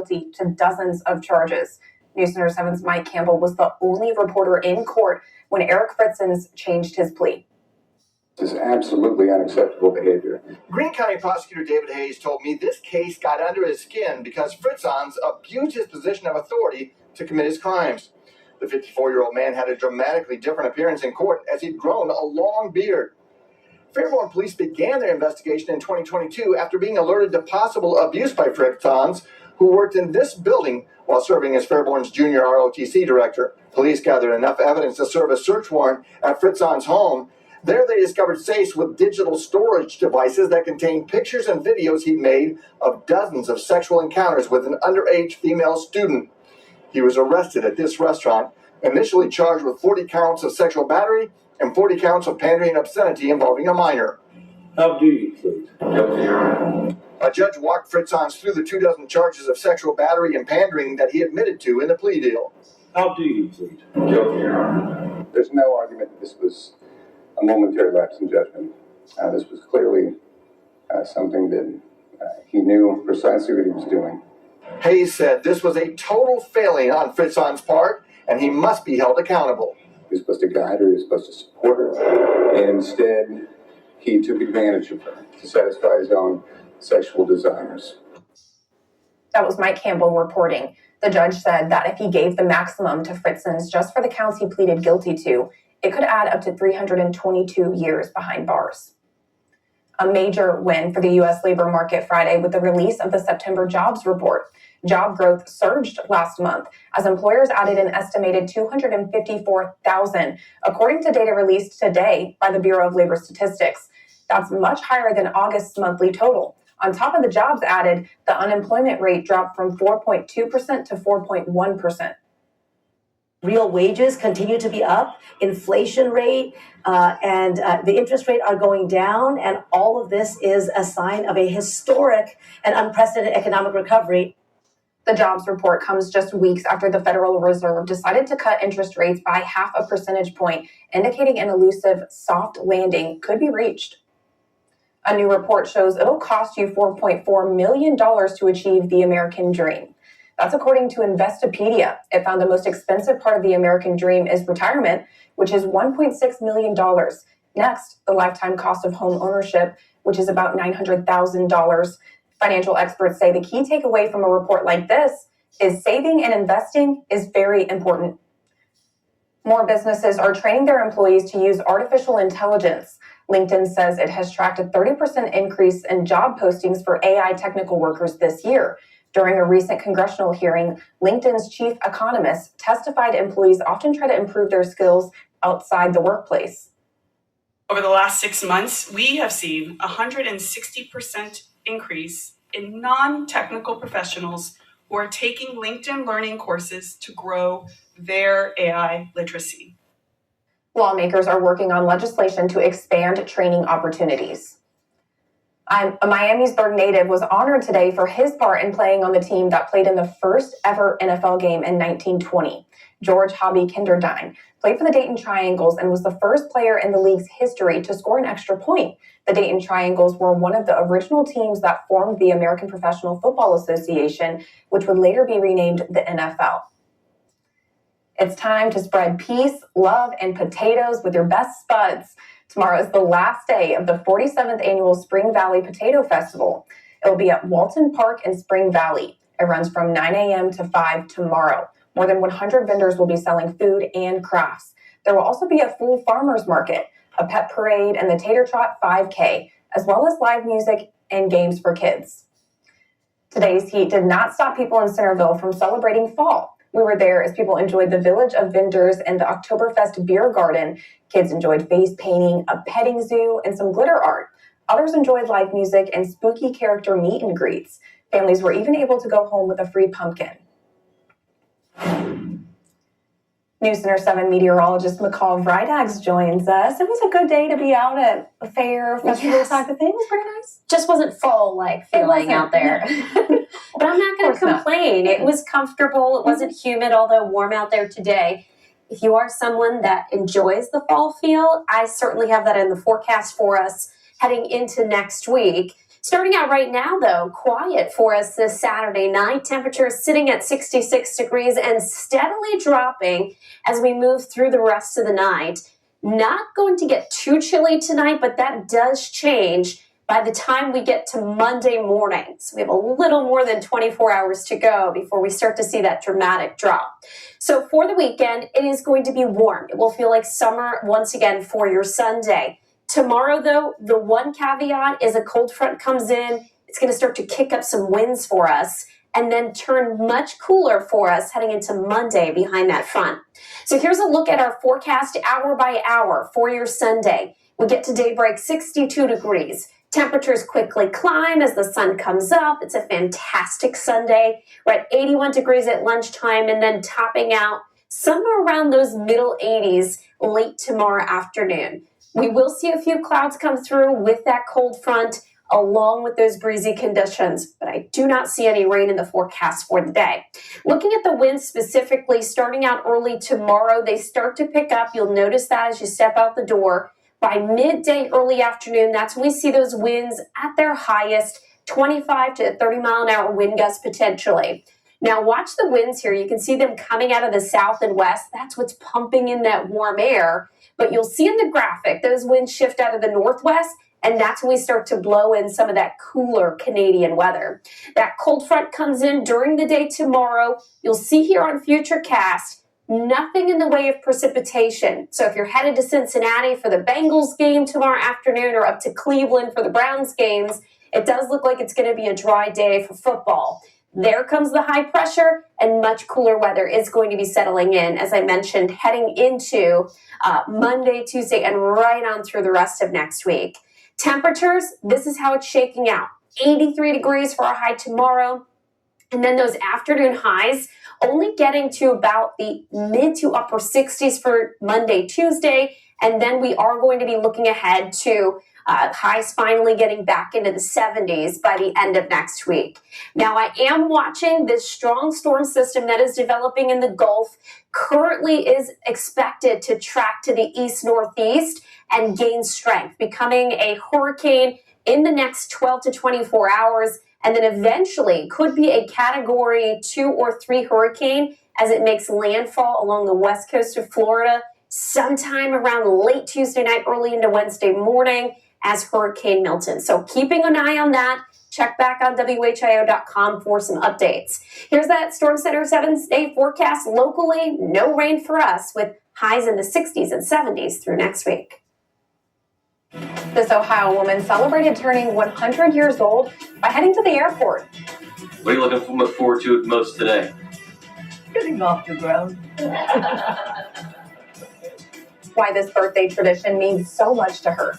guilty to dozens of charges. News Center 7's Mike Campbell was the only reporter in court when Eric Fritzons changed his plea. This is absolutely unacceptable behavior. Greene County Prosecutor David Hayes told me this case got under his skin because Fritzons abused his position of authority to commit his crimes. The 54-year-old man had a dramatically different appearance in court as he'd grown a long beard. Fairborn police began their investigation in 2022 after being alerted to possible abuse by Fritzons, who worked in this building while serving as Fairborn's junior ROTC director. Police gathered enough evidence to serve a search warrant at Fritzons' home. There they discovered safes with digital storage devices that contained pictures and videos he made of dozens of sexual encounters with an underage female student. He was arrested at this restaurant, initially charged with 40 counts of sexual battery and 40 counts of pandering and obscenity involving a minor. How do you plead? Guilty, Your Honor. A judge walked Fritzons through the 24 charges of sexual battery and pandering that he admitted to in the plea deal. How do you plead? Guilty, Your Honor. There's no argument that this was a momentary lapse in judgment. This was clearly something that he knew precisely what he was doing. Hayes said this was a total failing on Fritzons' part, and he must be held accountable. He was supposed to guide her, he was supposed to support her, and instead he took advantage of her to satisfy his own sexual desires. That was Mike Campbell reporting. The judge said that if he gave the maximum to Fritzons just for the counts he pleaded guilty to, it could add up to 322 years behind bars. A major win for the U.S. labor market Friday with the release of the September jobs report. Job growth surged last month as employers added an estimated 254,000, according to data released today by the Bureau of Labor Statistics. That's much higher than August's monthly total. On top of the jobs added, the unemployment rate dropped from 4.2% to 4.1%. Real wages continue to be up, inflation rate and the interest rate are going down, and all of this is a sign of a historic and unprecedented economic recovery. The jobs report comes just weeks after the Federal Reserve decided to cut interest rates by 0.5 percentage point, indicating an elusive soft landing could be reached. A new report shows it'll cost you $4.4 million to achieve the American dream. That's according to Investopedia. It found the most expensive part of the American dream is retirement, which is $1.6 million. Next, the lifetime cost of home ownership, which is about $900,000. Financial experts say the key takeaway from a report like this is saving and investing is very important. More businesses are training their employees to use artificial intelligence. LinkedIn says it has tracked a 30% increase in job postings for AI technical workers this year. During a recent congressional hearing, LinkedIn's chief economist testified employees often try to improve their skills outside the workplace. Over the last 6 months, we have seen a 160% increase in non-technical professionals who are taking LinkedIn learning courses to grow their AI literacy. Lawmakers are working on legislation to expand training opportunities. A Miamisburg native was honored today for his part in playing on the team that played in the first ever NFL game in 1920. George Hobby Kinderdine played for the Dayton Triangles and was the first player in the league's history to score an extra point. The Dayton Triangles were one of the original teams that formed the American Professional Football Association, which would later be renamed the NFL. It's time to spread peace, love, and potatoes with your best spuds. Tomorrow is the last day of the 47th annual Spring Valley Potato Festival. It will be at Walton Park in Spring Valley. It runs from 9 a.m. to 5 tomorrow. More than 100 vendors will be selling food and crafts. There will also be a full farmers market, a pet parade, and the Tater Trot 5K, as well as live music and games for kids. Today's heat did not stop people in Centerville from celebrating fall. We were there as people enjoyed the Village of Vendors and the Oktoberfest Beer Garden. Kids enjoyed face painting, a petting zoo, and some glitter art. Others enjoyed live music and spooky character meet and greets. Families were even able to go home with a free pumpkin. News Center 7 meteorologist McCall Vrydaghs joins us. It was a good day to be out at a fair, festival type of thing. It was pretty nice. Just wasn't fall-like feeling out there. But I'm not going to complain. It was comfortable. It wasn't humid, although warm out there today. If you are someone that enjoys the fall feel, I certainly have that in the forecast for us heading into next week. Starting out right now, though, quiet for us this Saturday night. Temperature sitting at 66 degrees and steadily dropping as we move through the rest of the night. Not going to get too chilly tonight, but that does change by the time we get to Monday morning. So we have a little more than 24 hours to go before we start to see that dramatic drop. So for the weekend, it is going to be warm. It will feel like summer once again for your Sunday. Tomorrow, though, the one caveat is a cold front comes in. It's going to start to kick up some winds for us and then turn much cooler for us heading into Monday behind that front. So here's a look at our forecast hour by hour for your Sunday. We get to daybreak 62 degrees. Temperatures quickly climb as the sun comes up. It's a fantastic Sunday. We're at 81 degrees at lunchtime and then topping out somewhere around those middle 80s late tomorrow afternoon. We will see a few clouds come through with that cold front along with those breezy conditions, but I do not see any rain in the forecast for the day. Looking at the winds specifically, starting out early tomorrow, they start to pick up. You'll notice that as you step out the door. By midday, early afternoon, that's when we see those winds at their highest, 25 to 30 mile an hour wind gusts potentially. Now watch the winds here. You can see them coming out of the south and west. That's what's pumping in that warm air. But you'll see in the graphic, those winds shift out of the northwest, and that's when we start to blow in some of that cooler Canadian weather. That cold front comes in during the day tomorrow. You'll see here on Futurecast, nothing in the way of precipitation. So if you're headed to Cincinnati for the Bengals game tomorrow afternoon or up to Cleveland for the Browns games, it does look like it's going to be a dry day for football. There comes the high pressure and much cooler weather is going to be settling in, as I mentioned, heading into Monday, Tuesday, and right on through the rest of next week. Temperatures, this is how it's shaking out. 83 degrees for our high tomorrow. And then those afternoon highs only getting to about the mid to upper 60s for Monday, Tuesday. And then we are going to be looking ahead to highs finally getting back into the 70s by the end of next week. Now, I am watching this strong storm system that is developing in the Gulf. Currently is expected to track to the east-northeast and gain strength, becoming a hurricane in the next 12 to 24 hours, and then eventually could be a Category 2 or 3 hurricane as it makes landfall along the west coast of Florida sometime around late Tuesday night, early into Wednesday morning as Hurricane Milton. So keeping an eye on that. Check back on whio.com for some updates. Here's that Storm Center 7-day forecast locally. No rain for us with highs in the 60s and 70s through next week. This Ohio woman celebrated turning 100 years old by heading to the airport. What are you looking forward to most today? Getting off the ground. Why this birthday tradition means so much to her.